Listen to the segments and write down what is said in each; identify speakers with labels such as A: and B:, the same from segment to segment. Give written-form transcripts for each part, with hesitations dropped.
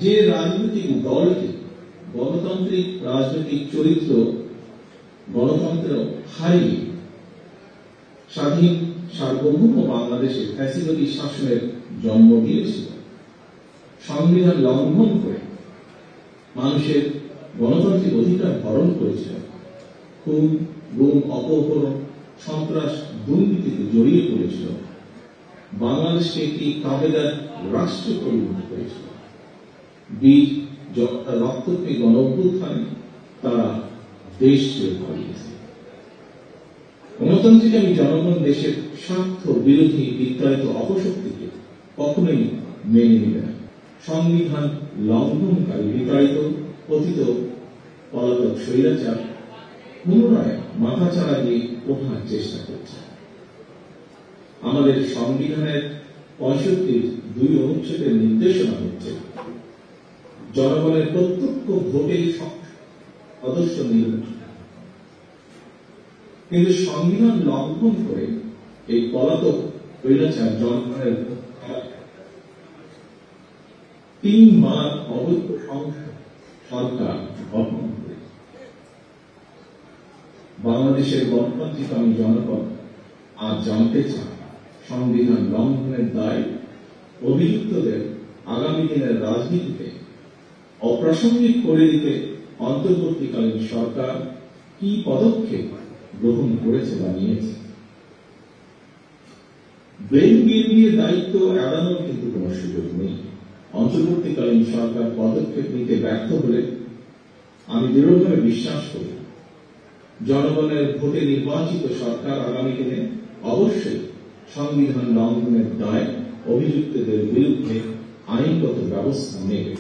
A: যে রাজনৈতিক দলটি গণতান্ত্রিক রাজনৈতিক চরিত্র গণতন্ত্র হারিয়ে স্বাধীন সার্বভৌম বাংলাদেশে ফ্যাসিবাদী শাসনের জন্ম দিয়েছিল, সংবিধান লঙ্ঘন করে মানুষের গণতান্ত্রিক অধিকার হরণ করেছিল, খুন গুম অপহরণ সন্ত্রাস দুর্নীতিতে জড়িয়ে পড়েছিল, বাংলাদেশকে একটি কাবেদার রাষ্ট্র পরিণত করেছিল। বীর রক্তকে গণ অভ্যুত্থানে তারা দেশ ছেড়ে পালিয়েছে। গণতান্ত্রিক আমি জনগণ দেশের স্বার্থ বিরোধী বিতাড়িত অপশক্তিকে কখনোই মেনে নেবে না। সংবিধান লঙ্ঘনকারী বিতাড়িত পতিত পলাতক স্বৈরাচার পুনরায় মাথাচাড়া দিয়ে ওঠার চেষ্টা করছে। আমাদের সংবিধানের 65(2) অনুচ্ছেদের নির্দেশনা হচ্ছে জনগণের প্রত্যক্ষ ভোটে সদস্য নির্বাচন। কিন্তু সংবিধান লঙ্ঘন করে এই পলাতক স্বৈরাচার জনগণের 3 বার অবৈধ সরকার গঠন করে। বাংলাদেশের গণতান্ত্রিক আমি জনগণ আজ জানতে চান সংবিধান লঙ্ঘনের দায় অভিযুক্তদের আগামী দিনের রাজনীতিতে অপ্রাসঙ্গিক করে দিতে অন্তর্বর্তীকালীন সরকার কি পদক্ষেপ গ্রহণ করেছে বা নিয়েছে। ব্লেম গেম দিয়ে দায়িত্ব এড়ানোর কিন্তু কোন সুযোগ নেই। অন্তর্বর্তীকালীন সরকার পদক্ষেপ নিতে ব্যর্থ হলে আমি দৃঢ়ভাবে বিশ্বাস করি জনগণের ভোটে নির্বাচিত সরকার আগামী দিনে অবশ্যই সংবিধান লঙ্ঘনের দায় অভিযুক্তদের বিরুদ্ধে আইনগত ব্যবস্থা নেবে।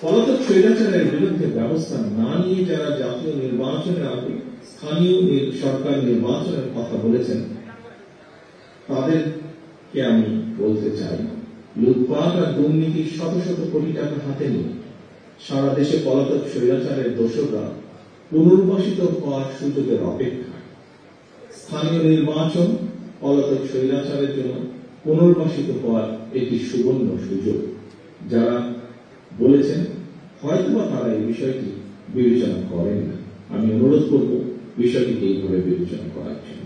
A: পলাতক স্বৈরাচারের বিরুদ্ধে ব্যবস্থা না নিয়ে যারা জাতীয় নির্বাচনের আগে স্থানীয় সরকার নির্বাচনের কথা বলেছেন তাদেরকে আমি বলতে চাই, লুটপাট আর দুর্নীতির শত শত কোটি টাকা হাতে নিয়ে সারা দেশে পলাতক স্বৈরাচারের দোষররা পুনর্বাসিত হওয়ার সুযোগের অপেক্ষায়। স্থানীয় নির্বাচন পলাতক স্বৈরাচারের জন্য পুনর্বাসিত হওয়ার একটি সুবর্ণ সুযোগ। যারা বলেছেন হয়তোবা তারা এই বিষয়টি বিবেচনা করেন না। আমি অনুরোধ করব বিষয়টিকে এইভাবে বিবেচনা করার জন্য।